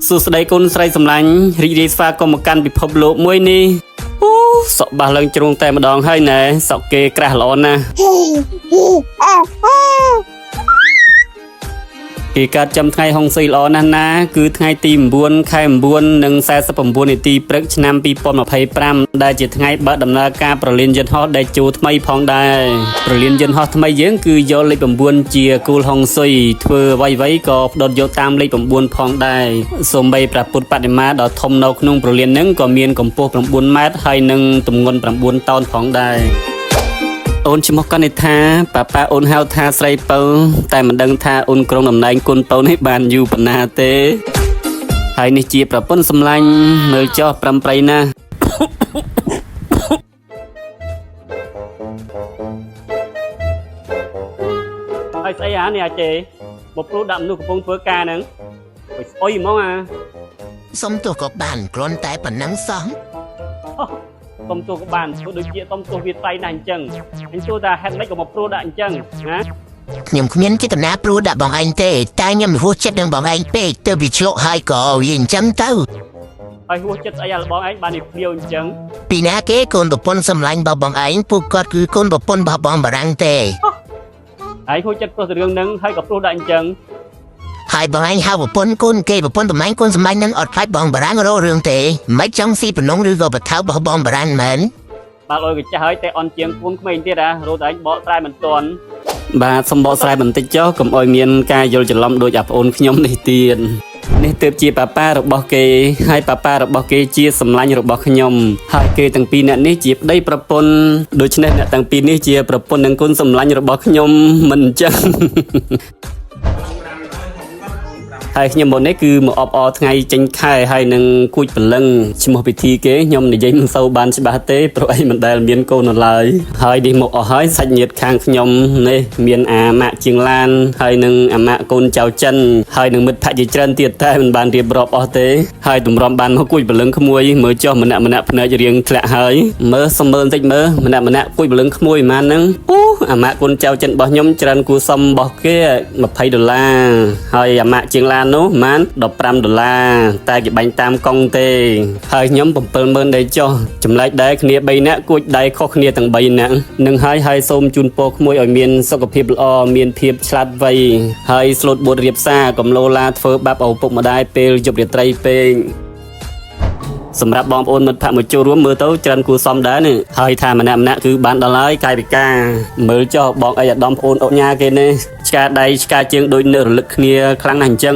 សួស្តីគុណស្រីសម្លាញ់រីករាយស្វាគមន៍មកកាន់ពិភពលោកមួយនេះអូសក់បាសឡើងជ្រុងតែម្ដងហើយណែសក់គេក្រាស់ល្អណាស់គេកាត់ចាំថ្ងៃហុងស៊ុយល្អណាស់ណាគឺថ្ងៃទី9ខែ9និង49នាទីព្រឹកឆ្នាំ2025ដែលជាថ្ងៃបើកដំណើរការប្រលានយន្តហោះដែលជួថ្មីផងដែរប្រលានយន្តហោះថ្មីយើងគឺយកលេខ9ជាគូលហុងស៊ុយធ្វើអ្វីៗក៏ផ្ដុតយកតាមលេខ9ផងដែរសូម្បីព្រះពុទ្ធបដិមាដ៏ធំនៅក្នុងប្រលានហ្នឹងក៏មានកម្ពស់9ម៉ែត្រហើយនិងទម្ងន់9តោនផងដែរអូនឈ្មោះកនិថាប៉ាអូនហៅថាស្រីពៅតែមិនដឹងថាអូនក្រុងតំណែងគុណពៅនេះបានយូរប៉ុណ្ណាទេហើយនេះជាប្រពន្ធសម្លាញ់មើលចោះប្រំប្រៃណាស់ហើយស្អីហ่าនេះអាចេមកព្រួតដាក់មនុស្សកំពុងធ្វើការហ្នឹងឲ្យស្អុយហ្មងសុំទោះក៏បានគ្រាន់តែប៉ុណ្ណឹងសោះសុំទោះក៏បានព្រោះដូចជាសុំទោះវាថ្លៃណាស់អញ្ចឹងអញសួរថាហេតុម៉េចក៏មកព្រួតដាក់អញ្ចឹងណាខ្ញុំគ្មានចេតនាព្រួតដាក់បងឯងទេតែខ្ញុំហួសចិត្តនឹងបងឯងពេកទៅវាឆ្លក់ហើយក៏វាអញ្ចឹងទៅហើយហួសចិត្តស្អីបងឯងបាននេះភ្លាវអញ្ចឹងពីណាគេកូនប្រពន្ធសម្លាញ់របស់បងឯងពួកគាត់គឺកូនប្រពន្ធរបស់បងបារាំងទេហើយហួសចិត្តព្រោះតែរឿងហ្នឹងហើយក៏ព្រួតដាក់អញ្ចឹងហើយបងឯងហៅប្រពន្ធកូនគេប្រពន្ធតំណែងកូនសម្លាញ់នឹងអត់ខ្លាចបងបារាំងរករឿងទេមិនចង់ស៊ីបំណងឬក៏បថៅរបស់បងបារាំងមែនបាទអើយក៏ចាស់ហើយតែអន់ជាងពួនក្មេងទៀតរត់តែបកស្រែមិនទាន់បាទសំបកស្រែបន្តិចចុះកុំអោយមានការយល់ច្រឡំដូចអាប្អូនខ្ញុំនេះទៀតនេះទើបជាប៉ារបស់គេហើយប៉ារបស់គេជាសម្លាញ់របស់ខ្ញុំហើយគេទាំងពីរអ្នកនេះជាប្តីប្រពន្ធដូច្នេះអ្នកទាំងពីរនេះជាប្រពន្ធនិងគុណសម្លាញ់របស់ខ្ញុំមិនអញ្ចឹងហើយខ្ញុំមកនេះគឺមកអបអរថ្ងៃចេញខែហើយនឹងគួចព្រលឹងឈ្មោះពិធីគេខ្ញុំនិយាយមិនសូវបានច្បាស់ទេព្រោះអីមិនដែលមានកូននៅឡើយហើយនេះមកអស់ហើយសាច់ញាតិខាងខ្ញុំនេះមានអាម៉ាក់ជាងឡានហើយនឹងអាម៉ាក់កូនចៅចិនហើយនឹងមិត្តភក្តិជាច្រើនទៀតតែមិនបានរៀបរាប់អស់ទេហើយទម្រាំបានមកគួចព្រលឹងក្មួយមើលចុះម្នាក់ភ្នែករៀងធ្លាក់ហើយមើលសំមើបន្តិចមើលម្នាក់គួចព្រលឹងក្មួយប៉ុន្មានហ្នឹងអូអាម៉ាក់កូនចៅចិនរបស់ខ្ញុំច្រើនគួសមរបស់គេ$20ហើយអាម៉ាក់ជាងឡាននោះម៉ាន$15តែគេបាញ់តាមកង់ទេហើយខ្ញុំ70000ដែរចុះចម្លែកដែរគ្នា3នាក់គួចដៃខុសគ្នាទាំង3នាក់នឹងហើយសូមជូនពរក្មួយឲ្យមានសុខភាពល្អមានភាពឆ្លាតវៃហើយស្លូតបួតរៀបសារកំឡូឡាធ្វើបាបឪពុកម្ដាយពេលយប់រាត្រីពេកសម្រាប់បងប្អូនមិត្តភក្តិមកចូលរួមមើលទៅច្រើនគួរសមដែរនេះហើយថាម្នាក់គឺបានដល់ហើយកាយវិការមើលចុះបងអីអាដាមប្អូនអុកញ៉ាគេនេះឆ្កាដៃឆ្កាជើងដូចនៅរលឹកគ្នាខ្លាំងណាស់អញ្ចឹង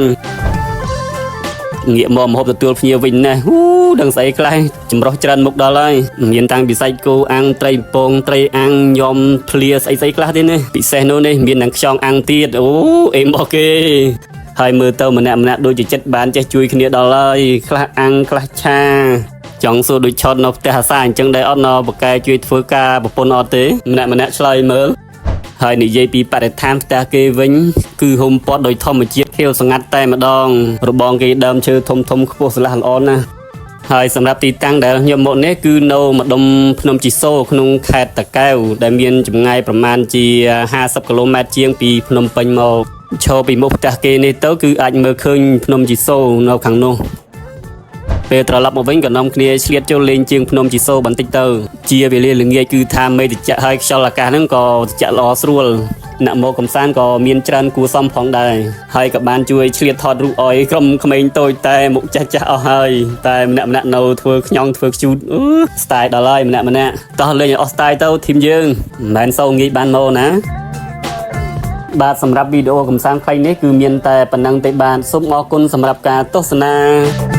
ងាកមកម្ហូបទទួលភ្ញៀវវិញណាដឹងស្អីខ្លះចម្រោះច្រើនមុខដល់ហើយមានតាំងពីសាច់គោអាំងត្រីពងត្រីអាំងញោមភ្លាស្អីខ្លះទៀតនេះពិសេសនោះនេះមាននឹងខ្យងអាំងទៀតអេមរបស់គេហើយមើលទៅម្នាក់ដូចជាចិត្តបានចេះជួយគ្នាដល់ហើយខ្លះអាំងខ្លះឆាចង់សួរដូចឆត់នៅផ្ទះអាសាអញ្ចឹងដែរអត់ណបកែជួយធ្វើការប្រពន្ធអត់ទេម្នាក់ឆ្លើយមើលហើយនិយាយពីបរិស្ថានផ្ទះគេវិញគឺហុំព័ទ្ធដោយធម្មជាតិខៀវស្ងាត់តែម្ដងរបងគេដើមឈើធំខ្ពស់ស្លាស់ល្អណាស់ហើយសម្រាប់ទីតាំងដែលខ្ញុំមកនេះគឺនៅម្ដុំភ្នំជីសូក្នុងខេត្តតាកែវដែលមានចម្ងាយប្រមាណជា50គីឡូម៉ែត្រជាងពីភ្នំពេញមកឈរពីមុខផ្ទះគេនេះទៅគឺអាចមើលឃើញភ្នំជីសូនៅខាងនោះពេលត្រឡប់មកវិញក៏នាំគ្នាឆ្លៀតចូលលេងជាងភ្នំជីសូបន្តិចទៅជាវេលាល្ងាចគឺថាមេតិចហើយខ្យល់អាកាសហ្នឹងក៏ត្រជាក់ល្អស្រួលអ្នកមកកំសាន្តក៏មានច្រើនគួរសមផងដែរហើយក៏បានជួយឆ្លៀតថតរូបអោយក្រុមក្មេងតូចតែមុខចាស់អស់ហើយតែម្នាក់នៅធ្វើខ្ញងធ្វើខ្ជូតស្ទាយដល់ហើយម្នាក់តោះលេងឲ្យអស់ស្ទាយទៅធីមយើងមិនមែនសូវងាយបានមកណាបាទសម្រាប់វីដេអូកំសាន្តខ្លីនេះគឺមានតែប៉ុណ្្នឹងទេបាទសូមអរគុណសម្រាប់ការទស្សនា